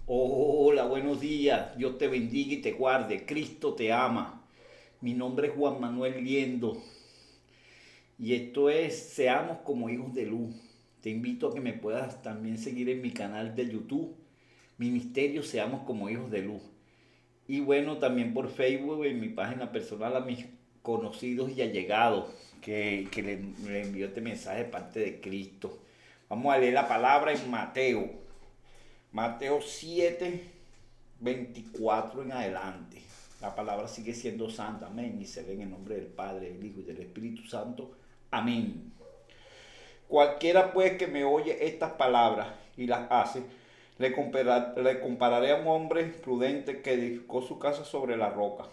Hola, buenos días. Dios te bendiga y te guarde. Cristo te ama. Mi nombre es Juan Manuel Liendo y esto es Seamos como hijos de luz. Te invito a que me puedas también seguir en mi canal de YouTube, Ministerio Seamos como hijos de luz. Y bueno, también por Facebook, en mi página personal a mis conocidos y allegados que le envío este mensaje de parte de Cristo. Vamos a leer la palabra en Mateo 7, 24 en adelante. La palabra sigue siendo santa, amén, y se ve en el nombre del Padre, del Hijo y del Espíritu Santo, amén. Cualquiera pues que me oye estas palabras y las hace, le compararé a un hombre prudente que edificó su casa sobre la roca.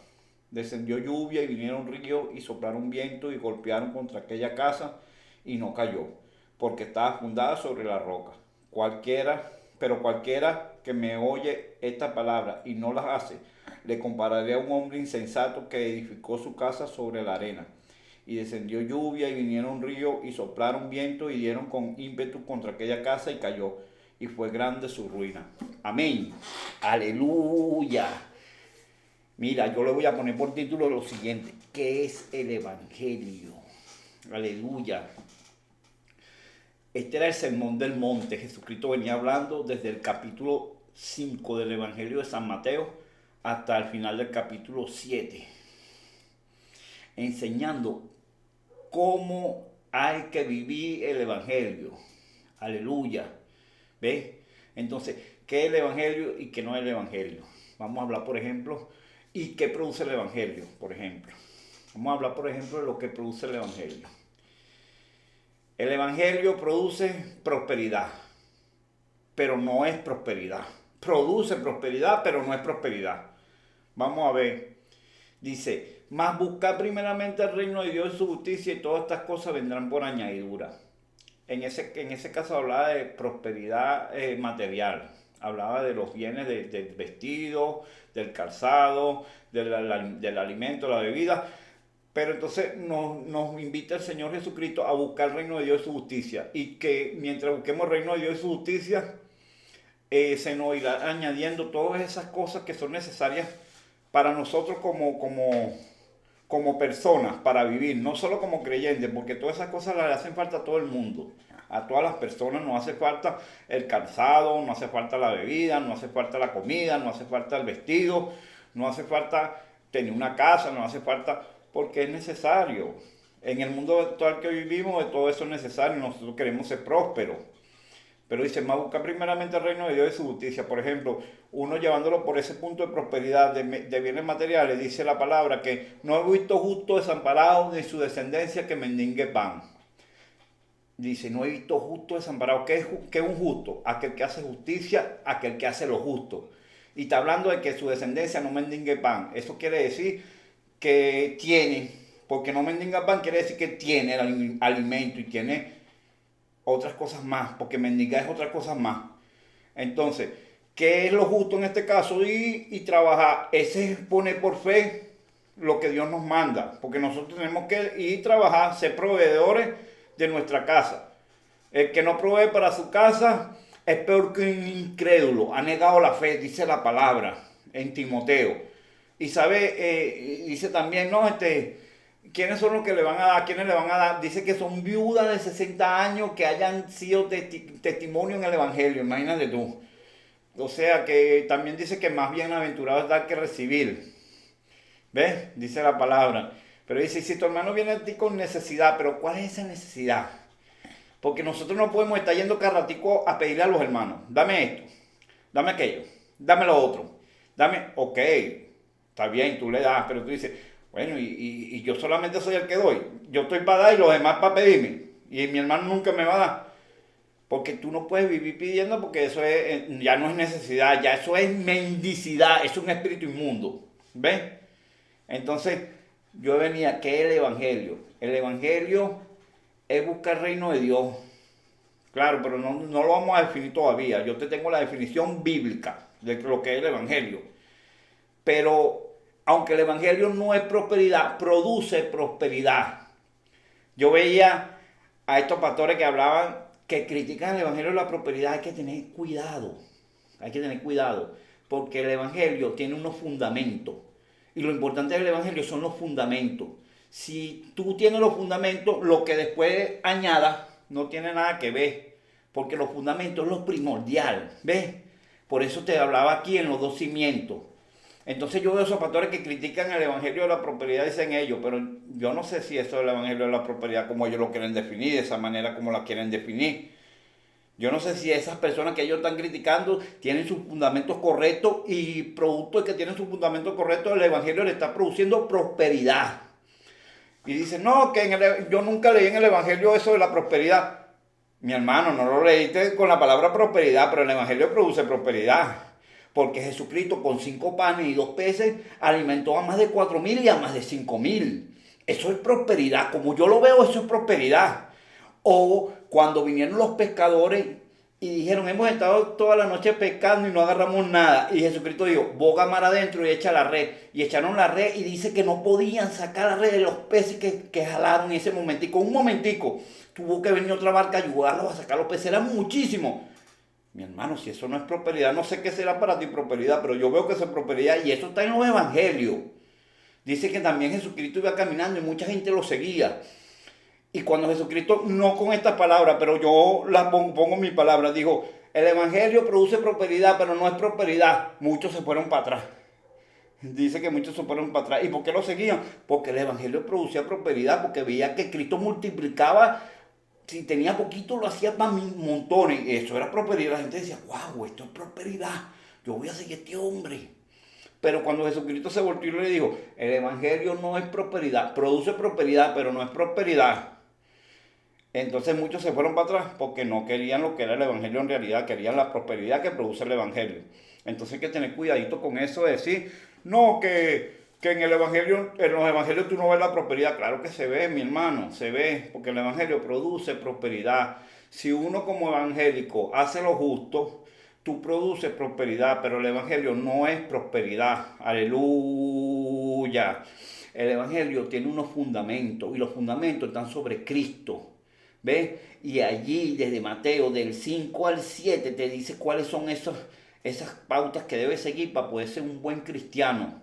Descendió lluvia y vinieron ríos y soplaron viento y golpearon contra aquella casa y no cayó, porque estaba fundada sobre la roca. Cualquiera que me oye estas palabras y no las hace, le compararé a un hombre insensato que edificó su casa sobre la arena. Y descendió lluvia y vinieron ríos y soplaron viento y dieron con ímpetu contra aquella casa y cayó. Y fue grande su ruina. Amén. Aleluya. Mira, yo le voy a poner por título lo siguiente. ¿Qué es el Evangelio? Aleluya. Este era el sermón del monte. Jesucristo venía hablando desde el capítulo 5 del Evangelio de San Mateo hasta el final del capítulo 7. Enseñando cómo hay que vivir el Evangelio. Aleluya. ¿Ves? Entonces, ¿qué es el Evangelio y qué no es el Evangelio? Vamos a hablar, por ejemplo, ¿y qué produce el Evangelio? Por ejemplo, vamos a hablar, por ejemplo, de lo que produce el Evangelio. El Evangelio produce prosperidad, pero no es prosperidad. Produce prosperidad, pero no es prosperidad. Vamos a ver. Dice, mas buscar primeramente el reino de Dios y su justicia y todas estas cosas vendrán por añadidura. En ese caso hablaba de prosperidad material. Hablaba de los bienes del vestido, del calzado, del alimento, la bebida. Pero entonces nos invita el Señor Jesucristo a buscar el reino de Dios y su justicia. Y que mientras busquemos el reino de Dios y su justicia, se nos irá añadiendo todas esas cosas que son necesarias para nosotros como personas, para vivir, no solo como creyentes, porque todas esas cosas le hacen falta a todo el mundo. A todas las personas nos hace falta el calzado, no hace falta la bebida, no hace falta la comida, no hace falta el vestido, no hace falta tener una casa, no hace falta, porque es necesario. En el mundo actual que vivimos, de todo eso es necesario, nosotros queremos ser prósperos. Pero dice, más busca primeramente el reino de Dios y su justicia. Por ejemplo, uno llevándolo por ese punto de prosperidad, de bienes materiales, dice la palabra que no he visto justo desamparado ni su descendencia que mendigue pan. Dice, no he visto justo desamparado. ¿Qué es un justo? Aquel que hace justicia, aquel que hace lo justo. Y está hablando de que su descendencia no mendigue pan. Eso quiere decir que tiene, porque no mendiga pan quiere decir que tiene el alimento y tiene otras cosas más, porque mendigar es otra cosa más. Entonces, ¿qué es lo justo en este caso? Y trabajar. Ese es poner por fe lo que Dios nos manda, porque nosotros tenemos que ir a trabajar, ser proveedores de nuestra casa. El que no provee para su casa es peor que un incrédulo, ha negado la fe, dice la palabra en Timoteo. Y sabe, dice también, no, ¿quiénes son los que le van a dar? ¿Quiénes le van a dar? Dice que son viudas de 60 años que hayan sido testimonio en el Evangelio, imagínate tú. O sea que también dice que más bienaventurado es dar que recibir. ¿Ves? Dice la palabra. Pero dice, si tu hermano viene a ti con necesidad, pero ¿cuál es esa necesidad? Porque nosotros no podemos estar yendo cada ratico a pedirle a los hermanos, dame esto, dame aquello, dame lo otro, dame, ok, está bien, tú le das, pero tú dices, bueno, y yo solamente soy el que doy, yo estoy para dar y los demás para pedirme, y mi hermano nunca me va a dar, porque tú no puedes vivir pidiendo porque eso ya no es necesidad, ya eso es mendicidad, es un espíritu inmundo, ¿ves? Entonces, yo venía, ¿qué es el Evangelio? El Evangelio es buscar el reino de Dios. Claro, pero no lo vamos a definir todavía. Yo te tengo la definición bíblica de lo que es el Evangelio. Pero aunque el Evangelio no es prosperidad, produce prosperidad. Yo veía a estos pastores que hablaban, que critican el Evangelio de la prosperidad, hay que tener cuidado. hay que tener cuidado, porque el Evangelio tiene unos fundamentos. Y lo importante del Evangelio son los fundamentos. Si tú tienes los fundamentos, lo que después añadas no tiene nada que ver, porque los fundamentos es lo primordial, ¿ves? Por eso te hablaba aquí en los dos cimientos. Entonces yo veo esos pastores que critican el Evangelio de la prosperidad, dicen ellos, pero yo no sé si eso es el Evangelio de la prosperidad como ellos lo quieren definir, de esa manera como la quieren definir. Yo no sé si esas personas que ellos están criticando tienen sus fundamentos correctos y producto de que tienen sus fundamentos correctos, el Evangelio le está produciendo prosperidad. Y dicen, no, que yo nunca leí en el Evangelio eso de la prosperidad. Mi hermano, no lo leíste con la palabra prosperidad, pero el Evangelio produce prosperidad. Porque Jesucristo con 5 panes y 2 peces alimentó a más de 4.000 y a más de 5.000. Eso es prosperidad. Como yo lo veo, eso es prosperidad. O cuando vinieron los pescadores y dijeron, hemos estado toda la noche pescando y no agarramos nada. Y Jesucristo dijo, boga mar adentro y echa la red. Y echaron la red y dice que no podían sacar la red de los peces que jalaron en ese momentico. Un momentico. Tuvo que venir otra barca a ayudarlos a sacar los peces. Eran muchísimos. Mi hermano, si eso no es prosperidad, no sé qué será para ti prosperidad, pero yo veo que eso es prosperidad y eso está en los evangelios. Dice que también Jesucristo iba caminando y mucha gente lo seguía. Y cuando Jesucristo, no con estas palabras, pero yo las pongo mi palabra, dijo, el evangelio produce prosperidad, pero no es prosperidad. Muchos se fueron para atrás. Dice que muchos se fueron para atrás. ¿Y por qué lo seguían? Porque el evangelio producía prosperidad, porque veía que Cristo multiplicaba. Si tenía poquito, lo hacía para montones. Eso era prosperidad. La gente decía, wow, esto es prosperidad. Yo voy a seguir a este hombre. Pero cuando Jesucristo se volvió y le dijo, el evangelio no es prosperidad. Produce prosperidad, pero no es prosperidad. Entonces muchos se fueron para atrás porque no querían lo que era el evangelio en realidad. Querían la prosperidad que produce el evangelio. Entonces hay que tener cuidadito con eso de decir, no, que en los evangelios tú no ves la prosperidad. Claro que se ve, mi hermano, se ve, porque el evangelio produce prosperidad. Si uno como evangélico hace lo justo, tú produces prosperidad, pero el evangelio no es prosperidad. Aleluya. El evangelio tiene unos fundamentos y los fundamentos están sobre Cristo. ¿Ves? Y allí desde Mateo del 5 al 7 te dice cuáles son esas pautas que debes seguir para poder ser un buen cristiano.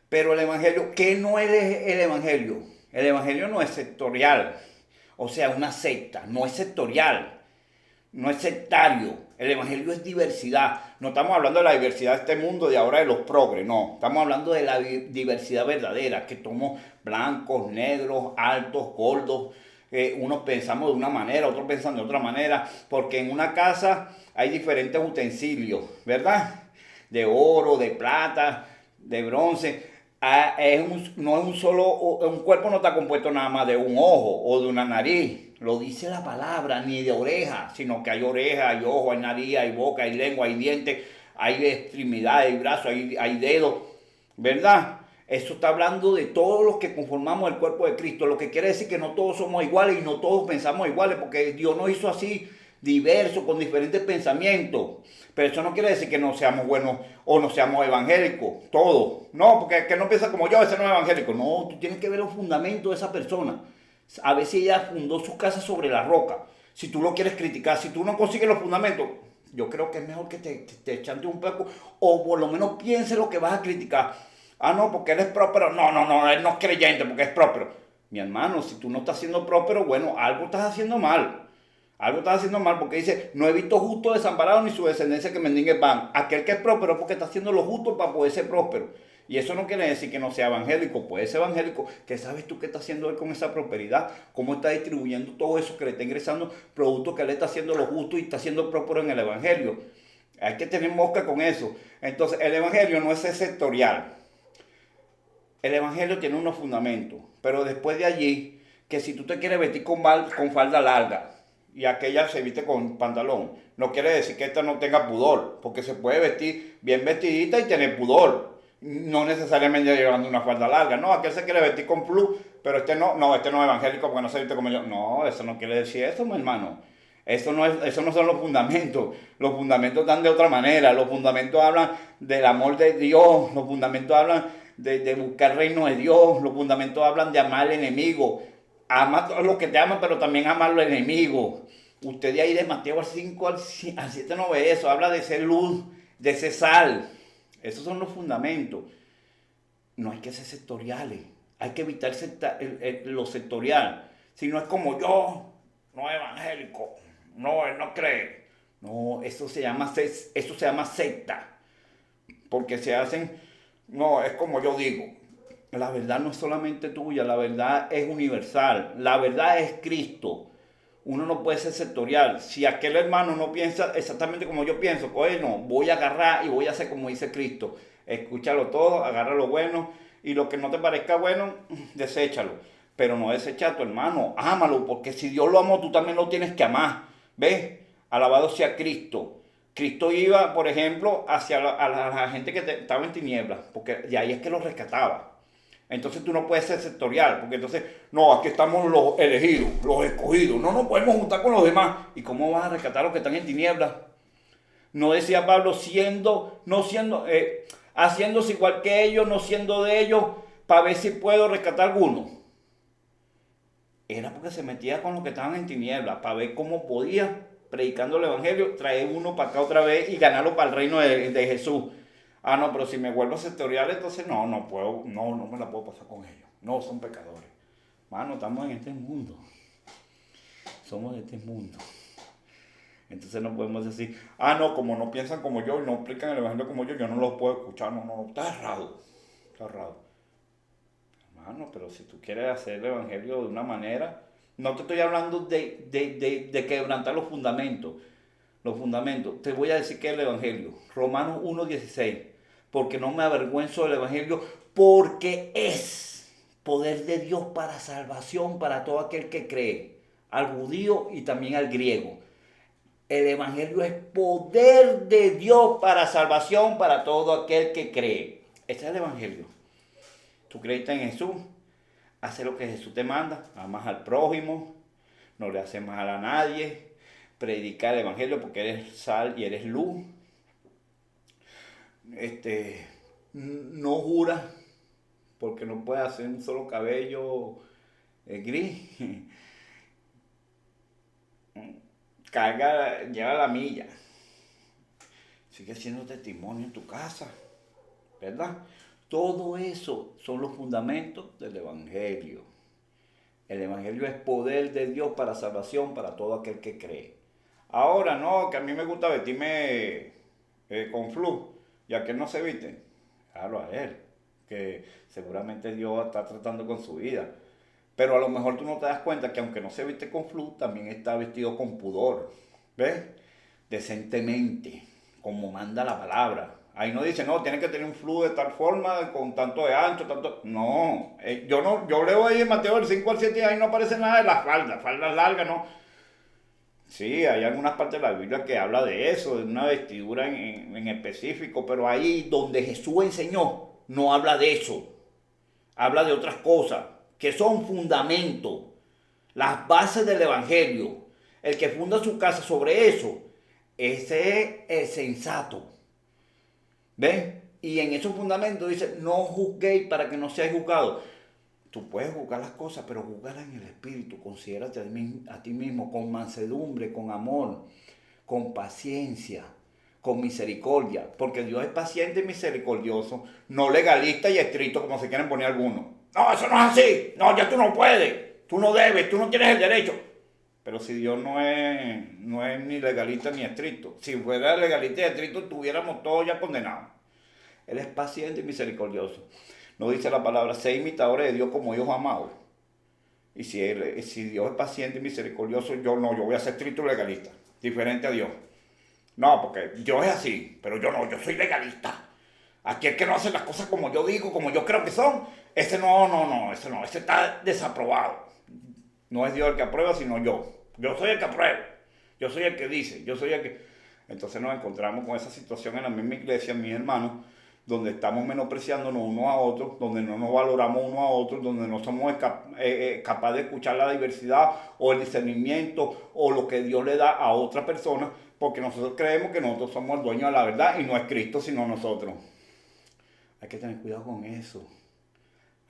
Pero el evangelio, ¿qué no es el evangelio? El evangelio no es sectorial, o sea, una secta, no es sectorial, no es sectario. El evangelio es diversidad. No estamos hablando de la diversidad de este mundo de ahora de los progres, no. Estamos hablando de la diversidad verdadera, que somos blancos, negros, altos, gordos. Unos pensamos de una manera, otros piensan de otra manera, porque en una casa hay diferentes utensilios, ¿verdad? De oro, de plata, de bronce. No es un solo, un cuerpo no está compuesto nada más de un ojo o de una nariz, lo dice la palabra, ni de oreja, sino que hay oreja, hay ojo, hay nariz, hay boca, hay lengua, hay dientes, hay extremidades, hay brazos, hay dedos, ¿verdad? Eso está hablando de todos los que conformamos el cuerpo de Cristo, lo que quiere decir que no todos somos iguales y no todos pensamos iguales, porque Dios nos hizo así, diversos, con diferentes pensamientos. Pero eso no quiere decir que no seamos buenos o no seamos evangélicos, todos. No, porque el que no piensa como yo, ese no es evangélico. No, tú tienes que ver los fundamentos de esa persona. A ver si ella fundó su casa sobre la roca. Si tú lo quieres criticar, si tú no consigues los fundamentos, yo creo que es mejor que te chante un poco o por lo menos piense lo que vas a criticar. Ah, no, porque él es próspero. No, él no es creyente porque es próspero. Mi hermano, si tú no estás siendo próspero, bueno, algo estás haciendo mal. Algo estás haciendo mal porque dice, no he visto justo desamparado ni su descendencia que mendigue pan. Aquel que es próspero es porque está haciendo lo justo para poder ser próspero. Y eso no quiere decir que no sea evangélico, puede ser evangélico. ¿Qué sabes tú qué está haciendo él con esa prosperidad? ¿Cómo está distribuyendo todo eso que le está ingresando? Producto que él está haciendo lo justo y está siendo próspero en el evangelio. Hay que tener mosca con eso. Entonces, el evangelio no es sectorial. El evangelio tiene unos fundamentos. Pero después de allí, que si tú te quieres vestir con falda larga, y aquella se viste con pantalón, no quiere decir que esta no tenga pudor, porque se puede vestir bien vestidita y tener pudor, no necesariamente llevando una falda larga. No, aquel se quiere vestir con plus, pero este no es evangélico porque no se viste como yo. No, eso no quiere decir eso, mi hermano. Eso no son los fundamentos. Los fundamentos están de otra manera. Los fundamentos hablan del amor de Dios. Los fundamentos hablan de buscar el reino de Dios. Los fundamentos hablan de amar al enemigo. Ama a los que te aman, pero también ama a los enemigos. Usted de ahí de Mateo al 5 al 7 no ve eso, habla de ser luz, de ser sal. Esos son los fundamentos. No hay que ser sectoriales, hay que evitar lo sectorial. Si no es como yo, no es evangélico, no, él no cree. No, eso se llama secta, porque se hacen, no, es como yo digo. La verdad no es solamente tuya, la verdad es universal, la verdad es Cristo. Uno no puede ser sectorial. Si aquel hermano no piensa exactamente como yo pienso, bueno, voy a agarrar y voy a hacer como dice Cristo. Escúchalo todo, agarra lo bueno y lo que no te parezca bueno, deséchalo. Pero no desechar a tu hermano, ámalo, porque si Dios lo amó, tú también lo tienes que amar. ¿Ves? Alabado sea Cristo. Cristo iba, por ejemplo, hacia la gente que estaba en tinieblas, porque de ahí es que los rescataba. Entonces tú no puedes ser sectorial, porque entonces, no, aquí estamos los elegidos, los escogidos, no nos podemos juntar con los demás. ¿Y cómo vas a rescatar a los que están en tinieblas? No decía Pablo, haciéndose igual que ellos, no siendo de ellos, para ver si puedo rescatar a alguno. Era porque se metía con los que estaban en tinieblas, para ver cómo podía, predicando el evangelio, traer uno para acá otra vez y ganarlo para el reino de Jesús. Ah, no, pero si me vuelvo sectorial, entonces no puedo, no me la puedo pasar con ellos. No, son pecadores. Mano, estamos en este mundo. Somos de este mundo. Entonces no podemos decir, no, como no piensan como yo y no aplican el evangelio como yo no los puedo escuchar. No, está errado. Está errado. Hermano, pero si tú quieres hacer el evangelio de una manera, no te estoy hablando de quebrantar los fundamentos. Los fundamentos. Te voy a decir que es el evangelio. Romanos 1:16. Porque no me avergüenzo del evangelio, porque es poder de Dios para salvación para todo aquel que cree, al judío y también al griego. El evangelio es poder de Dios para salvación para todo aquel que cree. Ese es el evangelio. Tú creíste en Jesús, haces lo que Jesús te manda, amas al prójimo, no le haces mal a nadie, predicar el evangelio porque eres sal y eres luz. No juras porque no puedes hacer un solo cabello gris. Lleva la milla. Sigue siendo testimonio en tu casa, ¿verdad? Todo eso son los fundamentos del evangelio. El evangelio es poder de Dios para salvación para todo aquel que cree. Ahora no, que a mí me gusta vestirme con flu, ya que no se viste, déjalo a él, que seguramente Dios está tratando con su vida. Pero a lo mejor tú no te das cuenta que aunque no se viste con flu, también está vestido con pudor, ¿ves? Decentemente, como manda la palabra. Ahí no dice, no, tiene que tener un flu de tal forma, con tanto de ancho, tanto... No, yo leo ahí en Mateo del 5 al 7 y ahí no aparece nada de las faldas largas, no. Sí, hay algunas partes de la Biblia que habla de eso, de una vestidura en específico, pero ahí donde Jesús enseñó, no habla de eso. Habla de otras cosas, que son fundamentos, las bases del Evangelio. El que funda su casa sobre eso, ese es el sensato. ¿Ven? Y en esos fundamentos dice, no juzguéis para que no seáis juzgados. Tú puedes juzgar las cosas, pero juzgarlas en el espíritu. Considérate a ti mismo con mansedumbre, con amor, con paciencia, con misericordia. Porque Dios es paciente y misericordioso, no legalista y estricto como se quieren poner algunos. No, eso no es así. No, ya tú no puedes. Tú no debes, tú no tienes el derecho. Pero si Dios no es ni legalista ni estricto. Si fuera legalista y estricto, estuviéramos todos ya condenados. Él es paciente y misericordioso. No dice la palabra, sé imitadores de Dios como hijos amados. Y si Dios es paciente y misericordioso, yo voy a ser estricto y legalista, diferente a Dios. No, porque Dios es así, pero yo no, yo soy legalista. Aquí el que no hace las cosas como yo digo, como yo creo que son, ese ese está desaprobado. No es Dios el que aprueba, sino yo. Yo soy el que aprueba. Yo soy el que dice, yo soy el que... Entonces nos encontramos con esa situación en la misma iglesia, mis hermanos, donde estamos menospreciándonos unos a otros, donde no nos valoramos unos a otros, donde no somos capaces de escuchar la diversidad o el discernimiento o lo que Dios le da a otra persona, porque nosotros creemos que nosotros somos el dueño de la verdad y no es Cristo, sino nosotros. Hay que tener cuidado con eso.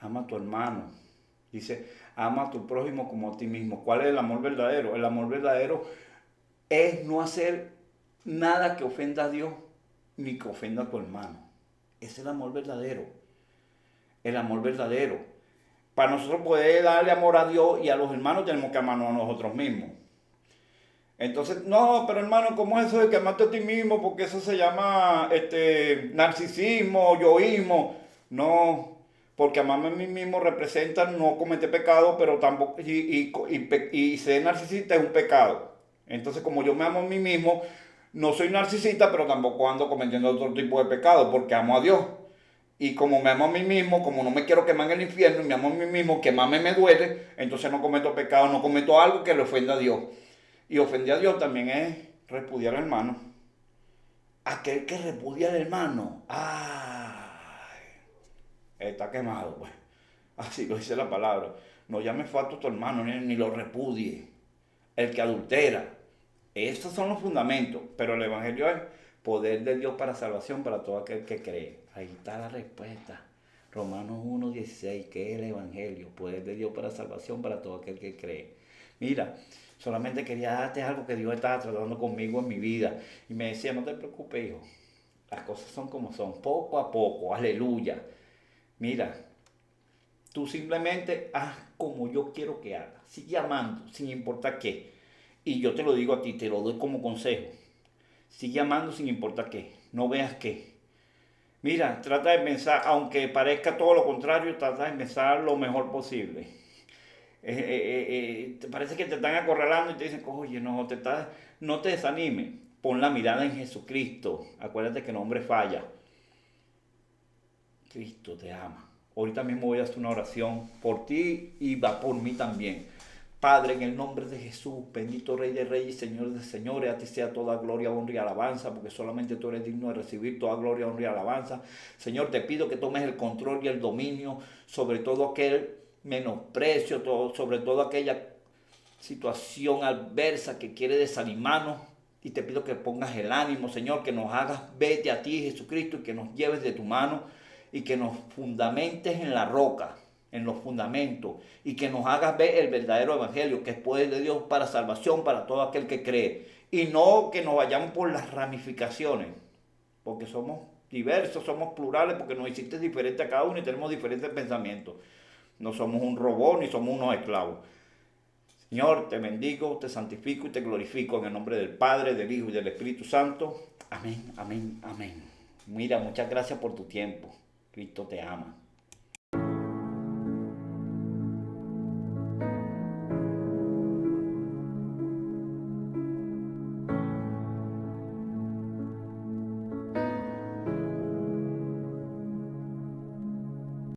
Ama a tu hermano. Dice, ama a tu prójimo como a ti mismo. ¿Cuál es el amor verdadero? El amor verdadero es no hacer nada que ofenda a Dios ni que ofenda a tu hermano. Es el amor verdadero. El amor verdadero. Para nosotros poder darle amor a Dios y a los hermanos tenemos que amarnos a nosotros mismos. Entonces, no, pero hermano, ¿cómo es eso de que amarte a ti mismo? Porque eso se llama narcisismo, yoísmo. No, porque amarme a mí mismo representa no cometer pecado, pero tampoco, y ser narcisista es un pecado. Entonces, como yo me amo a mí mismo, no soy narcisista, pero tampoco ando cometiendo otro tipo de pecado, porque amo a Dios. Y como me amo a mí mismo, como no me quiero quemar en el infierno y me amo a mí mismo, quemarme me duele, entonces no cometo pecado, no cometo algo que le ofenda a Dios. Y ofender a Dios también es repudiar al hermano. Aquel que repudia al hermano, ¡ay! Está quemado, pues. Así lo dice la palabra. No llames falto a tu hermano, ni lo repudie. El que adultera. Estos son los fundamentos. Pero el Evangelio es poder de Dios para salvación para todo aquel que cree. Ahí está la respuesta. Romanos 1:16, que es el Evangelio. Poder de Dios para salvación para todo aquel que cree. Mira, solamente quería darte algo que Dios estaba tratando conmigo en mi vida. Y me decía, no te preocupes, hijo. Las cosas son como son, poco a poco, aleluya. Mira, tú simplemente haz como yo quiero que hagas. Sigue amando, sin importar qué. Y yo te lo digo a ti, te lo doy como consejo. Sigue amando sin importar qué. No veas qué. Mira, trata de pensar, aunque parezca todo lo contrario, trata de pensar lo mejor posible. Te parece que te están acorralando y te dicen, oye, no te desanimes. Pon la mirada en Jesucristo. Acuérdate que el hombre falla. Cristo te ama. Ahorita mismo voy a hacer una oración por ti y va por mí también. Padre, en el nombre de Jesús, bendito Rey de Reyes y Señor de Señores, a ti sea toda gloria, honra y alabanza, porque solamente tú eres digno de recibir toda gloria, honra y alabanza. Señor, te pido que tomes el control y el dominio sobre todo aquel menosprecio, sobre todo aquella situación adversa que quiere desanimarnos. Y te pido que pongas el ánimo, Señor, que nos hagas vete a ti, Jesucristo, y que nos lleves de tu mano y que nos fundamentes en la roca, en los fundamentos, y que nos hagas ver el verdadero evangelio, que es poder de Dios para salvación para todo aquel que cree. Y no que nos vayamos por las ramificaciones, porque somos diversos, somos plurales, porque nos hiciste diferentes a cada uno y tenemos diferentes pensamientos. No somos un robot ni somos unos esclavos. Señor, te bendigo, te santifico y te glorifico en el nombre del Padre, del Hijo y del Espíritu Santo. Amén, amén, amén. Mira, muchas gracias por tu tiempo. Cristo te ama.